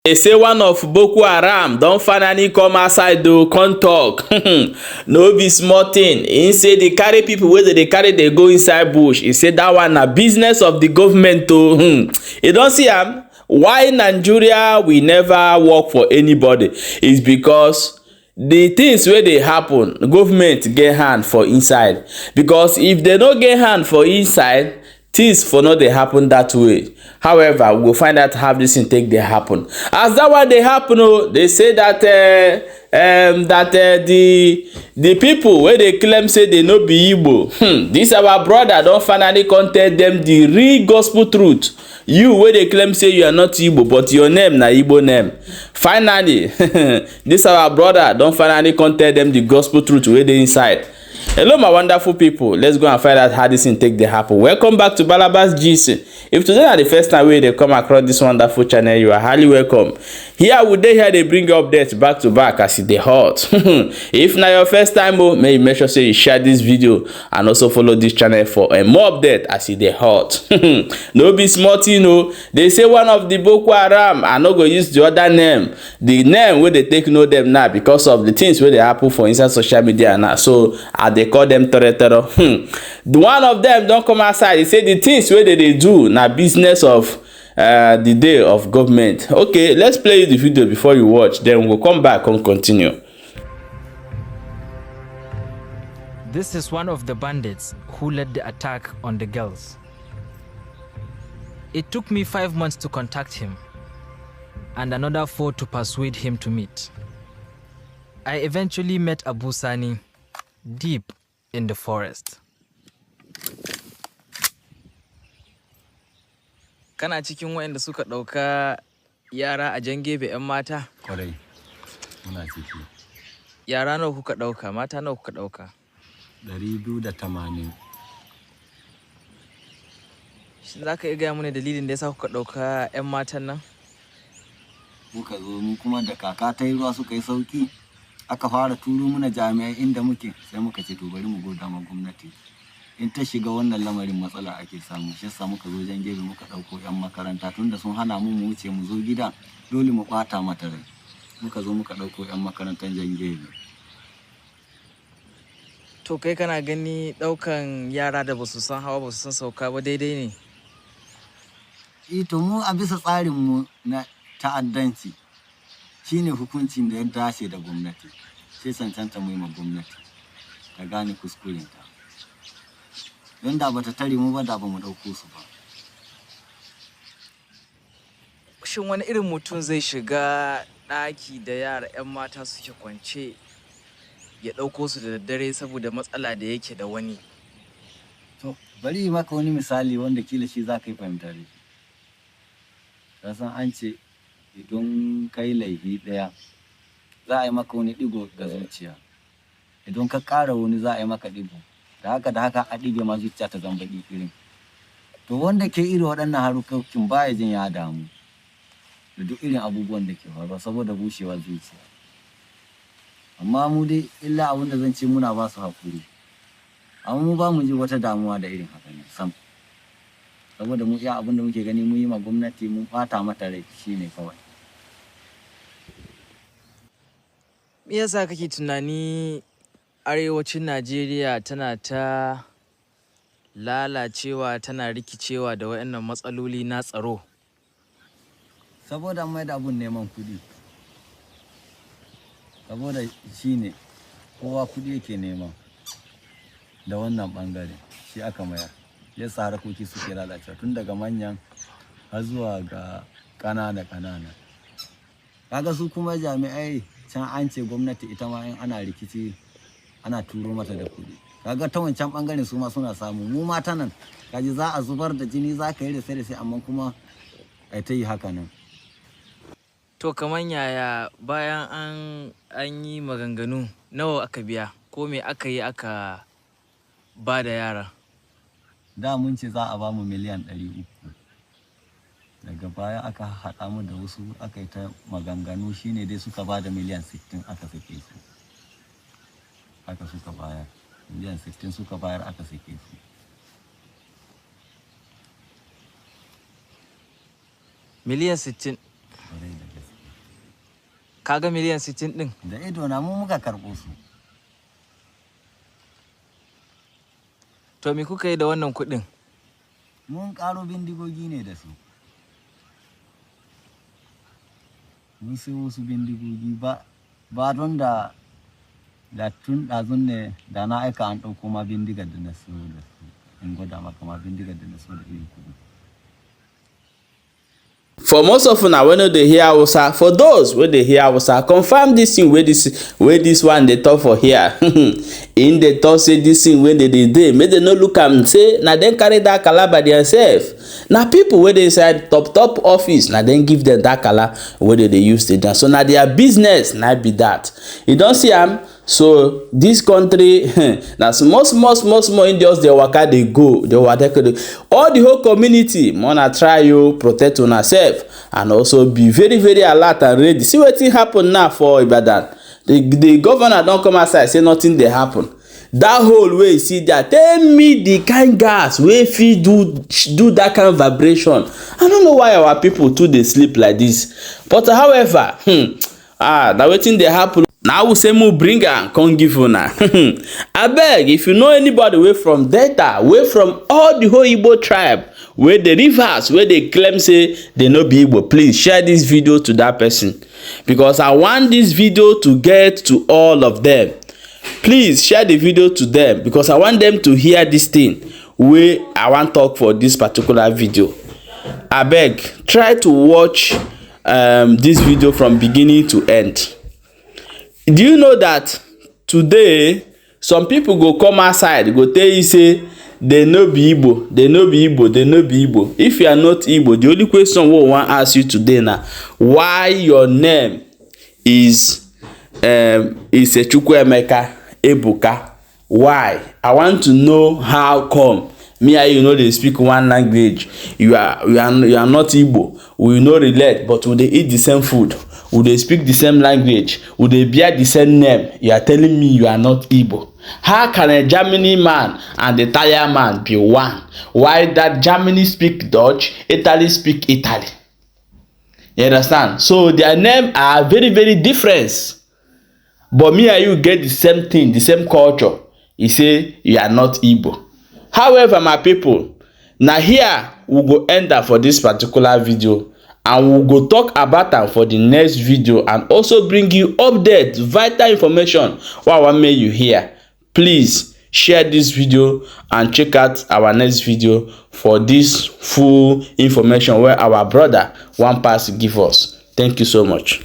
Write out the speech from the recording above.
They say one of Boko Haram don finally come outside to come talk. No be small thing. He say they carry people wey dey carry dey go inside bush. He say that one na business of the government o. You don see am? Why Nigeria we never work for anybody is because the things wey dey happen, government get hand for inside. Because if they no get hand for inside, things for no dey happen that way. However, we go find out how this thing take dey happen. As that one dey happen, they say that the people wey dey claim say they no be Igbo, this our brother don finally come tell them the real gospel truth. You wey dey claim say you are not Igbo, but your name na Igbo name. Finally, this our brother don finally come tell them the gospel truth wey dey inside. Hello my wonderful people, let's go and find out how this thing take dey happen. Welcome back to Balabas GC. If today na the first time wey dey come across this wonderful channel, you are highly welcome. Here we dey here dey bring you updates back to back as e dey hot. If na your first time, may you make sure say you share this video and also follow this channel for more update as e dey hot. No be small thing o. They say one of the Boko Haram, I no go use the other name, the name wey dey take know them now because of the things wey dey happen for inside social media now. So I dey call them toro. The one of them don come outside. He say the things wey they do na business of the day of government. Okay, let's play the video before you watch, then we'll come back and continue. This is one of the bandits who led the attack on the girls. It took me 5 months to contact him and another 4 to persuade him to meet. I eventually met Abu Sani deep in the forest. Kana cikin waɗanda suka ɗauka yara a G0vt 'yan mata? Kwarai, muna ciki. Yara nawa kuka ɗauka? Mata nawa kuka ɗauka? 280. Shin za ka iya gaya mana dalilin da yasa kuka ɗauka 'yan matan nan? Muka zo mu kuma da kaka ta yi ruwa suka yi sauki. Aka fara turo muna jami'ai inda muke, sai muka ce to bari mu goda ma gwamnati. In ta shiga wannan lamarin matsala ake samu. Shi yasa muka zo G0vt muka ɗauko 'yan makaranta tunda sun hana mu wuce mu zo gida, dole mu ɓata mata rai. Muka zo muka ɗauko 'yan makarantar G0vt. To kai kana gani ɗaukan yara da basu san hawa basu san sauka ba daidai ne? To mu a bisa tsarin mu na ta'addanci shine hukuncin da ya dace da gwamnati. Sai cancanta mu yi ma gwamnati ta gane kuskurenta. Don da bata tare mu ba da ba mu ɗauko su ba. Shin wani irin mutum zai shiga ɗaki da yara 'yan mata suke kwance ya ɗauko su da daddare saboda matsala da yake da wani? To bari yi maka wani misali wanda kila shi za ka yi fahimtar. Kasan an ce idan kai laifi ɗaya za a yi maka wani ɗigo ga zuciya. Idan ka ƙara wani za a yi maka ɗigo. Da haka a ɗige ma zuciya ta zama baƙi irin. To wanda ke irin waɗannan harkokin baya jin ya damu da duk irin abubuwan da ke faruwa saboda bushewar zuciya. Amma mu dai illa abin da zan ce muna ba su haƙuri. Amma mu ba mu ji wata damuwa da irin haka ne sam. Saboda mu iya abin da muke gani mu yi ma gwamnati mun ɓata mata rai shine kawai. Me yasa kake tunani arewacin Najeriya tana ta lalacewa, tana rikicewa da waɗannan matsaloli na tsaro? Saboda mai da abun neman kuɗi. Saboda shine kowa kuɗi yake nema da wannan ɓangare shi aka mayar. Yasa harkoki suke lalacewa tun daga manyan har zuwa ga ƙanana. Kaga su kuma jami'ai can an ce gwamnati ita ma in ana rikici ana turo mata da kuɗi. Kaga ta wancan ɓangaren su ma suna samu. Mu mata nan kaji za a zubar da jini za ka yi da sai amma kuma ai ta yi haka nan. To kaman yaya bayan an yi maganganu nawa aka biya ko me aka yi aka ba da yara? Da mun ce za a ba mu miliyan 300. Daga baya aka haɗa mu da wasu aka yi ta maganganu shine dai suka ba da miliyan 60 aka sake su. Haka suka bayar. Miliyan 60 suka bayar aka sake su. Miliyan 60? Kaga miliyan 60 din? Da ido na mu muka karɓo su. To me kuka yi da wannan kuɗin? Mun ƙaro bindigogi ne da su. Mun sai wasu bindigogi ba don da tun ɗazun ne da na aika an ɗauko ma bindigar da na so da su. In gwada maka ma bindigar da na so da irin kuɗi. For most of una wey no dey hear Hausa, for those wey dey hear Hausa, confirm this thing wey this one dey talk for here. In dey talk say this thing wey dey dey, make dem no look am say na dem carry that kala by themselves. Na people wey dey inside top office, na dem give dem that kala wey dem dey use dey dance. So na their business na be that. You don see am? So this country na small Indians dey waka dey go, dey waka dey. All the whole community una try protect una self and also be very alert and ready. See wetin happen now for Ibadan. The governor don come outside say nothing dey happen. That hole wey you see there, tell me the kind gas wey fit do that kind of vibration. I no know why our people too dey sleep like this. But however, na wetin dey happen. Na we say mo bring am come give una. Abeg, if you know anybody wey from Delta, wey from all the whole Igbo tribe, wey the rivers wey dey claim say they no be Igbo, please share this video to that person, because I want this video to get to all of them. Please share the video to them because I want them to hear this thing wey I wan talk for this particular video. Abeg, try to watch this video from beginning to end. Do you know that today some people go come outside, go tell you say they no be Igbo, they no be Igbo, they no be Igbo. If you are not Igbo, the only question we wan ask you today na why your name is Chukwuemeka Ebuka. Why? I want to know how come. Me and you know they speak one language. You are not Igbo. We no relate, but we dey eat the same food. We dey speak the same language. We dey bear the same name. You are telling me you are not Igbo. How can a Germany man and the Italian man be one? Why that Germany speak Dutch, Italy speak Italy? You understand? So their name are very different. But me and you get the same thing, the same culture. You say you are not Igbo. However, my people, now here we go end up for this particular video, and we go talk about am for the next video, and also bring you updates, vital information what I want make you hear. Please share this video and check out our next video for this full information where our brother wan pass give us. Thank you so much.